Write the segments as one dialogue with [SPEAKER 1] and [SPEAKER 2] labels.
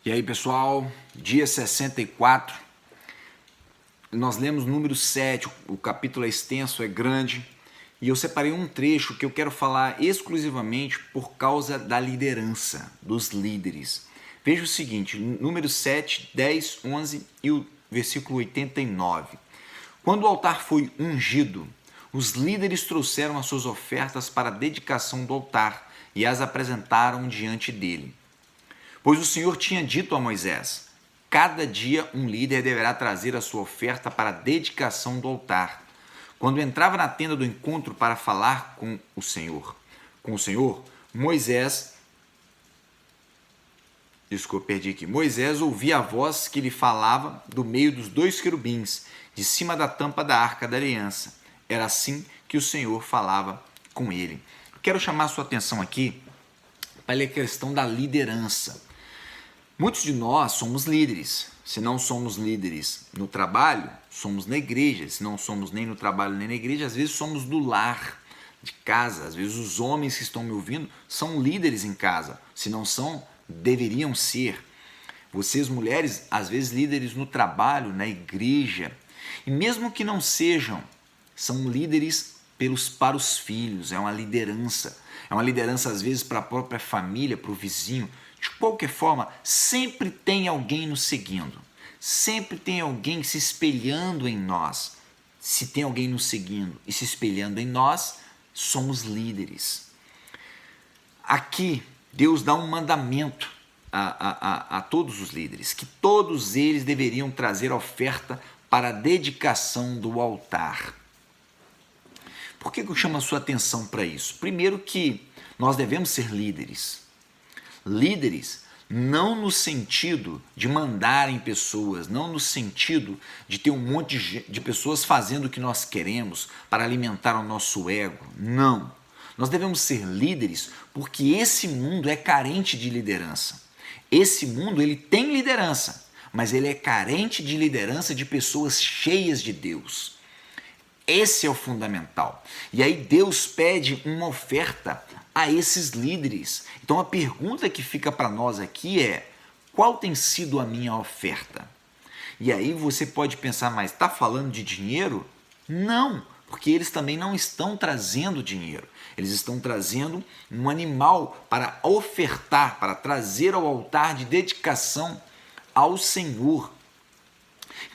[SPEAKER 1] E aí, pessoal, dia 64, nós lemos número 7, o capítulo é extenso, é grande, e eu separei um trecho que eu quero falar exclusivamente por causa da liderança, dos líderes. Veja o seguinte, número 7, 10, 11 e o versículo 89. Quando o altar foi ungido, os líderes trouxeram as suas ofertas para a dedicação do altar e as apresentaram diante dele. Pois o Senhor tinha dito a Moisés: cada dia um líder deverá trazer a sua oferta para a dedicação do altar. Quando entrava na tenda do encontro para falar com o Senhor, Moisés ouvia a voz que lhe falava do meio dos dois querubins, de cima da tampa da arca da aliança. Era assim que o Senhor falava com ele. Quero chamar a sua atenção aqui para a questão da liderança. Muitos de nós somos líderes. Se não somos líderes no trabalho, somos na igreja. Se não somos nem no trabalho nem na igreja, às vezes somos do lar, de casa. Às vezes os homens que estão me ouvindo são líderes em casa. Se não são, deveriam ser. Vocês, mulheres, às vezes líderes no trabalho, na igreja. E mesmo que não sejam, são líderes para os filhos. É uma liderança. É uma liderança, às vezes, para a própria família, para o vizinho. De qualquer forma, sempre tem alguém nos seguindo. Sempre tem alguém se espelhando em nós. Se tem alguém nos seguindo e se espelhando em nós, somos líderes. Aqui, Deus dá um mandamento a todos os líderes, que todos eles deveriam trazer oferta para a dedicação do altar. Por que eu chamo a sua atenção para isso? Primeiro que nós devemos ser líderes. Líderes não no sentido de mandar em pessoas, não no sentido de ter um monte de pessoas fazendo o que nós queremos para alimentar o nosso ego. Não. Nós devemos ser líderes porque esse mundo é carente de liderança. Esse mundo ele tem liderança, mas ele é carente de liderança de pessoas cheias de Deus. Esse é o fundamental. E aí Deus pede uma oferta a esses líderes. Então a pergunta que fica para nós aqui é: qual tem sido a minha oferta? E aí você pode pensar, mas está falando de dinheiro? Não, porque eles também não estão trazendo dinheiro. Eles estão trazendo um animal para ofertar, para trazer ao altar de dedicação ao Senhor.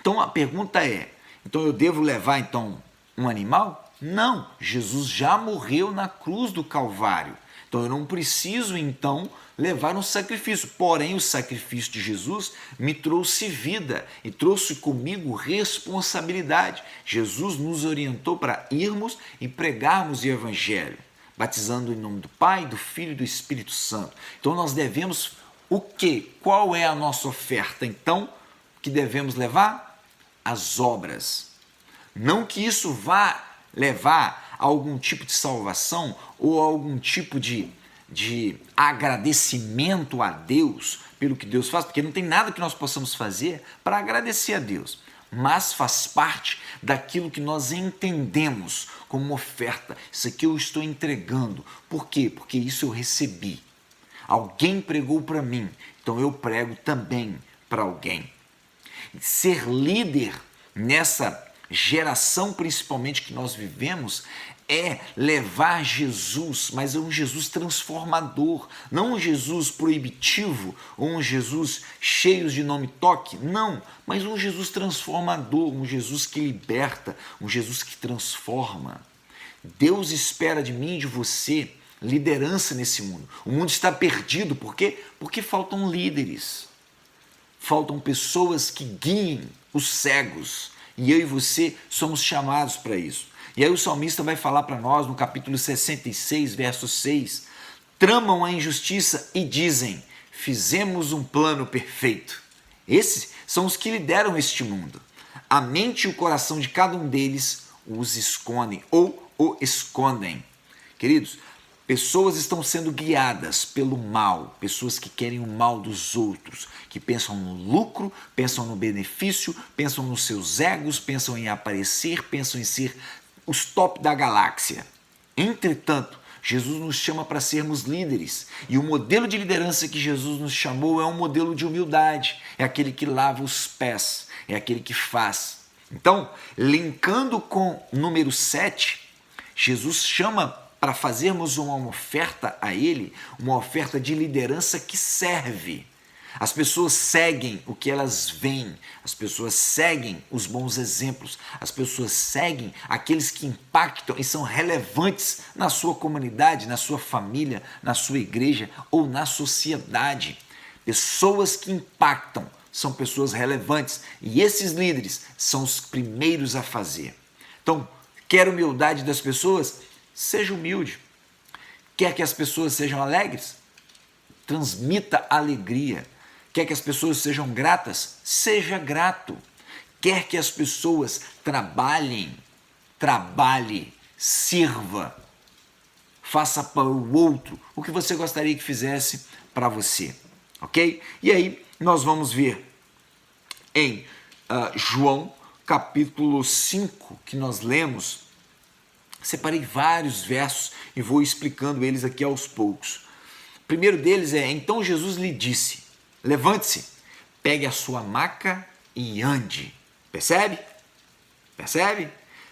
[SPEAKER 1] Então a pergunta é: então eu devo levar um animal? Não, Jesus já morreu na cruz do Calvário. Então eu não preciso levar um sacrifício. Porém, o sacrifício de Jesus me trouxe vida e trouxe comigo responsabilidade. Jesus nos orientou para irmos e pregarmos o Evangelho, batizando em nome do Pai, do Filho e do Espírito Santo. Então nós devemos o quê? Qual é a nossa oferta? Então, que devemos levar? As obras. Não que isso vá levar a algum tipo de salvação ou a algum tipo de agradecimento a Deus pelo que Deus faz, porque não tem nada que nós possamos fazer para agradecer a Deus, mas faz parte daquilo que nós entendemos como oferta. Isso aqui eu estou entregando. Por quê? Porque isso eu recebi. Alguém pregou para mim, então eu prego também para alguém. Ser líder nessa geração principalmente que nós vivemos é levar Jesus, mas é um Jesus transformador, não um Jesus proibitivo ou um Jesus cheio de nome toque, não, mas um Jesus transformador, um Jesus que liberta, um Jesus que transforma. Deus espera de mim e de você liderança nesse mundo. O mundo está perdido, por quê? Porque faltam líderes, faltam pessoas que guiem os cegos. E eu e você somos chamados para isso. E aí o salmista vai falar para nós no capítulo 66, verso 6, tramam a injustiça e dizem, fizemos um plano perfeito. Esses são os que lideram este mundo. A mente e o coração de cada um deles os escondem ou o escondem. Queridos, pessoas estão sendo guiadas pelo mal, pessoas que querem o mal dos outros, que pensam no lucro, pensam no benefício, pensam nos seus egos, pensam em aparecer, pensam em ser os top da galáxia. Entretanto, Jesus nos chama para sermos líderes. E o modelo de liderança que Jesus nos chamou é um modelo de humildade. É aquele que lava os pés, é aquele que faz. Então, linkando com número 7, Jesus chama para fazermos uma oferta a Ele, uma oferta de liderança que serve. As pessoas seguem o que elas veem, as pessoas seguem os bons exemplos, as pessoas seguem aqueles que impactam e são relevantes na sua comunidade, na sua família, na sua igreja ou na sociedade. Pessoas que impactam são pessoas relevantes e esses líderes são os primeiros a fazer. Então, quer humildade das pessoas? Seja humilde. Quer que as pessoas sejam alegres? Transmita alegria. Quer que as pessoas sejam gratas? Seja grato. Quer que as pessoas trabalhe, sirva, faça para o outro o que você gostaria que fizesse para você, ok? E aí nós vamos ver em João capítulo 5, que nós lemos. Separei vários versos e vou explicando eles aqui aos poucos. O primeiro deles é: então Jesus lhe disse, levante-se, pegue a sua maca e ande. Percebe? Percebe?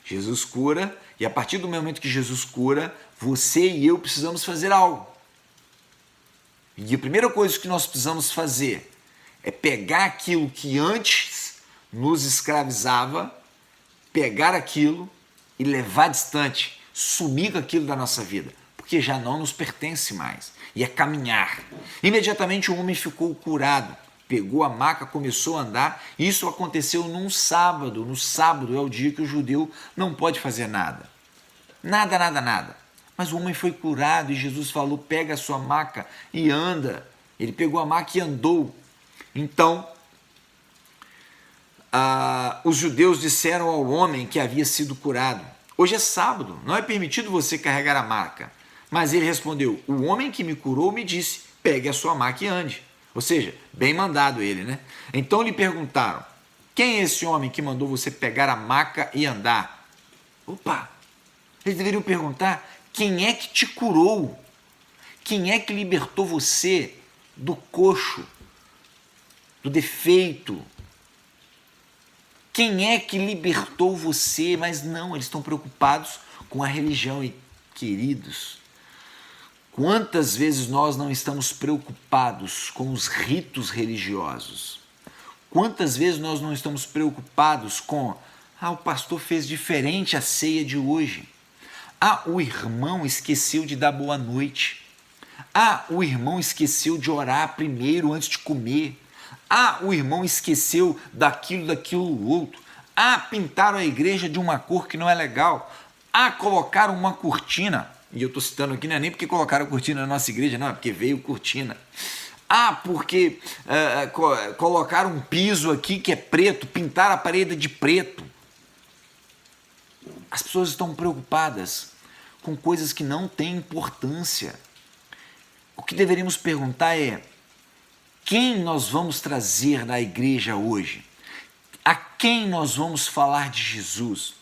[SPEAKER 1] Jesus cura, e a partir do momento que Jesus cura, você e eu precisamos fazer algo. E a primeira coisa que nós precisamos fazer é pegar aquilo que antes nos escravizava, pegar aquilo e levar distante, sumir com aquilo da nossa vida, porque já não nos pertence mais. E é caminhar. Imediatamente o homem ficou curado, pegou a maca, começou a andar. Isso aconteceu num sábado. No sábado é o dia que o judeu não pode fazer nada. Nada. Mas o homem foi curado e Jesus falou: pega a sua maca e anda. Ele pegou a maca e andou. Então, os judeus disseram ao homem que havia sido curado: hoje é sábado, não é permitido você carregar a maca. Mas ele respondeu: o homem que me curou me disse, pegue a sua maca e ande. Ou seja, bem mandado ele, né? Então lhe perguntaram: quem é esse homem que mandou você pegar a maca e andar? Opa! Eles deveriam perguntar: quem é que te curou? Quem é que libertou você do coxo, do defeito? Quem é que libertou você? Mas não, eles estão preocupados com a religião. E, queridos, quantas vezes nós não estamos preocupados com os ritos religiosos? Quantas vezes nós não estamos preocupados com: o pastor fez diferente a ceia de hoje. O irmão esqueceu de dar boa noite. O irmão esqueceu de orar primeiro antes de comer. O irmão esqueceu daquilo outro. Pintaram a igreja de uma cor que não é legal. Colocaram uma cortina. E eu estou citando aqui, não é nem porque colocaram cortina na nossa igreja, não, é porque veio cortina. Porque colocaram um piso aqui que é preto, pintaram a parede de preto. As pessoas estão preocupadas com coisas que não têm importância. O que deveríamos perguntar é: quem nós vamos trazer na igreja hoje? A quem nós vamos falar de Jesus?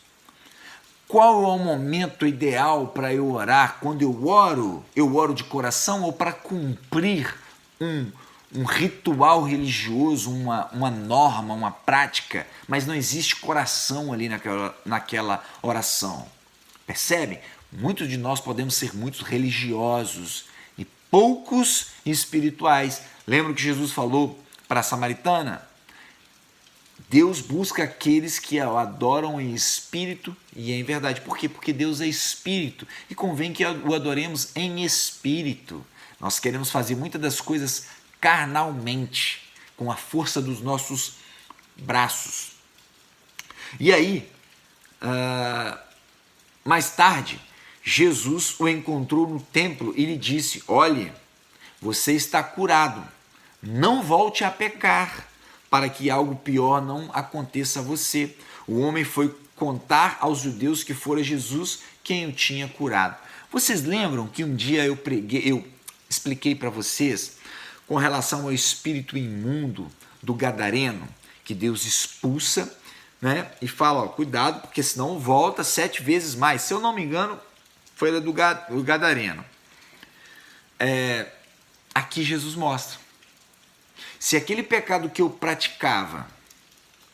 [SPEAKER 1] Qual é o momento ideal para eu orar? Quando eu oro de coração ou para cumprir um ritual religioso, uma norma, uma prática, mas não existe coração ali naquela oração. Percebe? Muitos de nós podemos ser muito religiosos e poucos espirituais. Lembra que Jesus falou para a samaritana? Deus busca aqueles que o adoram em espírito e em verdade. Por quê? Porque Deus é espírito e convém que o adoremos em espírito. Nós queremos fazer muitas das coisas carnalmente, com a força dos nossos braços. E aí, mais tarde, Jesus o encontrou no templo e lhe disse: olhe, você está curado, não volte a pecar, para que algo pior não aconteça a você. O homem foi contar aos judeus que fora Jesus quem o tinha curado. Vocês lembram que um dia eu expliquei para vocês com relação ao espírito imundo do gadareno, que Deus expulsa, né? E fala: cuidado, porque senão volta 7 vezes mais. Se eu não me engano, foi a do Gadareno. Aqui Jesus mostra. Se aquele pecado que eu praticava,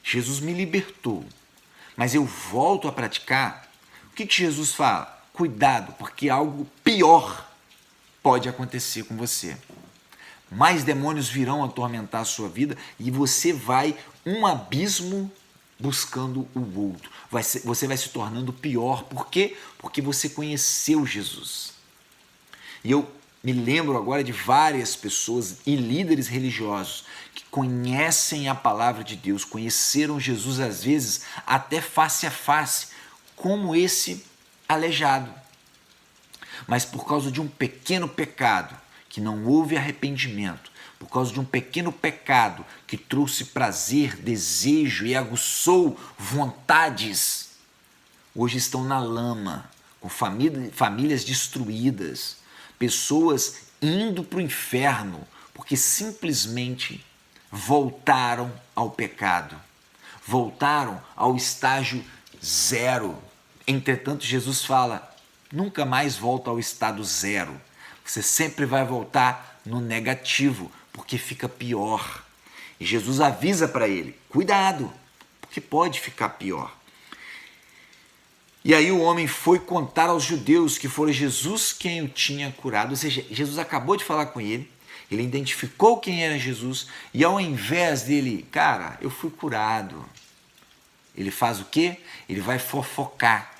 [SPEAKER 1] Jesus me libertou, mas eu volto a praticar, o que Jesus fala? Cuidado, porque algo pior pode acontecer com você. Mais demônios virão atormentar a sua vida e você vai um abismo buscando o outro. Você vai se tornando pior. Por quê? Porque você conheceu Jesus. E eu me lembro agora de várias pessoas e líderes religiosos que conhecem a palavra de Deus, conheceram Jesus às vezes até face a face, como esse aleijado. Mas por causa de um pequeno pecado, que não houve arrependimento, por causa de um pequeno pecado que trouxe prazer, desejo e aguçou vontades, hoje estão na lama, com famílias destruídas, pessoas indo para o inferno, porque simplesmente voltaram ao pecado, voltaram ao estágio zero. Entretanto, Jesus fala, nunca mais volta ao estado zero. Você sempre vai voltar no negativo, porque fica pior. E Jesus avisa para ele, cuidado, porque pode ficar pior. E aí o homem foi contar aos judeus que foi Jesus quem o tinha curado. Ou seja, Jesus acabou de falar com ele, ele identificou quem era Jesus, e ao invés dele, cara, eu fui curado, ele faz o quê? Ele vai fofocar.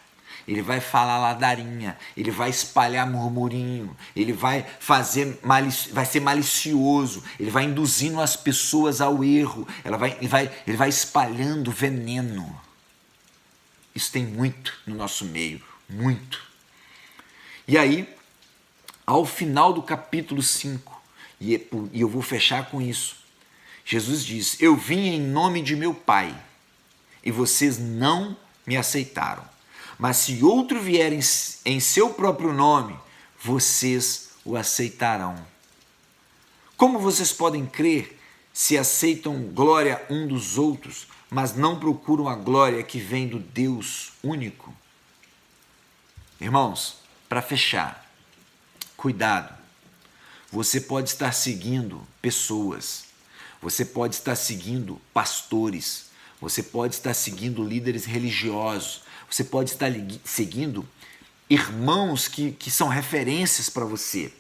[SPEAKER 1] Ele vai falar ladarinha, ele vai espalhar murmurinho, ele vai ser malicioso, ele vai induzindo as pessoas ao erro, ele vai espalhando veneno. Isso tem muito no nosso meio, muito. E aí, ao final do capítulo 5, e eu vou fechar com isso, Jesus diz, eu vim em nome de meu Pai, e vocês não me aceitaram. Mas se outro vier em seu próprio nome, vocês o aceitarão. Como vocês podem crer se aceitam glória um dos outros, mas não procuram a glória que vem do Deus único? Irmãos, para fechar, cuidado. Você pode estar seguindo pessoas, você pode estar seguindo pastores, você pode estar seguindo líderes religiosos, você pode estar seguindo irmãos que são referências para você,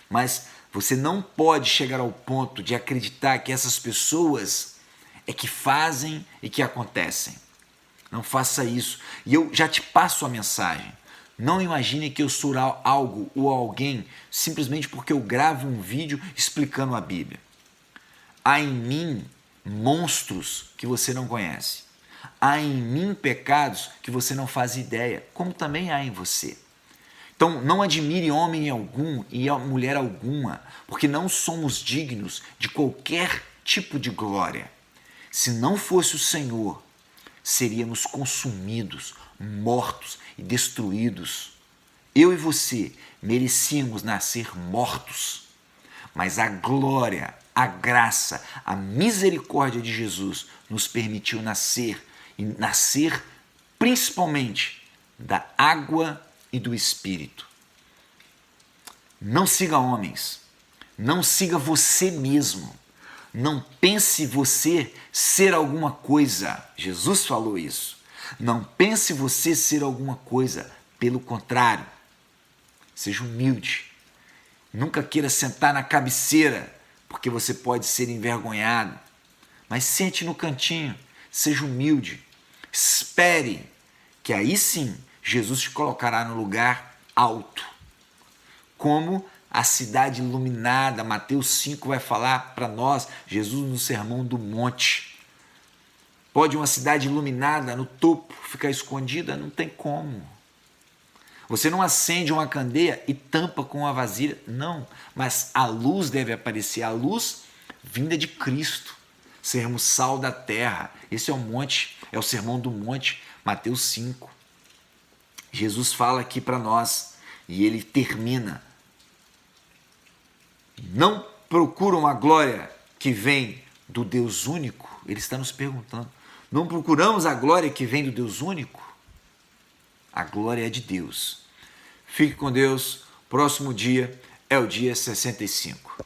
[SPEAKER 1] mas você não pode chegar ao ponto de acreditar que essas pessoas é que fazem e que acontecem. Não faça isso. E eu já te passo a mensagem. Não imagine que eu sou algo ou alguém simplesmente porque eu gravo um vídeo explicando a Bíblia. Há em mim monstros que você não conhece. Há em mim pecados que você não faz ideia, como também há em você. Então não admire homem algum e mulher alguma, porque não somos dignos de qualquer tipo de glória. Se não fosse o Senhor, seríamos consumidos, mortos e destruídos. Eu e você merecíamos nascer mortos, mas a glória, a graça, a misericórdia de Jesus nos permitiu nascer, e nascer principalmente da água e do Espírito. Não siga homens, não siga você mesmo, não pense você ser alguma coisa. Jesus falou isso. Não pense você ser alguma coisa, pelo contrário, seja humilde. Nunca queira sentar na cabeceira, porque você pode ser envergonhado. Mas sente no cantinho, seja humilde. Espere, que aí sim Jesus te colocará no lugar alto. Como a cidade iluminada, Mateus 5 vai falar para nós, Jesus no Sermão do Monte. Pode uma cidade iluminada no topo ficar escondida? Não tem como. Você não acende uma candeia e tampa com uma vasilha, não. Mas a luz deve aparecer, a luz vinda de Cristo. Sermos sal da terra. Esse é o monte, é o Sermão do Monte, Mateus 5. Jesus fala aqui para nós e ele termina. Não procuram a glória que vem do Deus único? Ele está nos perguntando. Não procuramos a glória que vem do Deus único? A glória é de Deus. Fique com Deus. Próximo dia é o dia 65.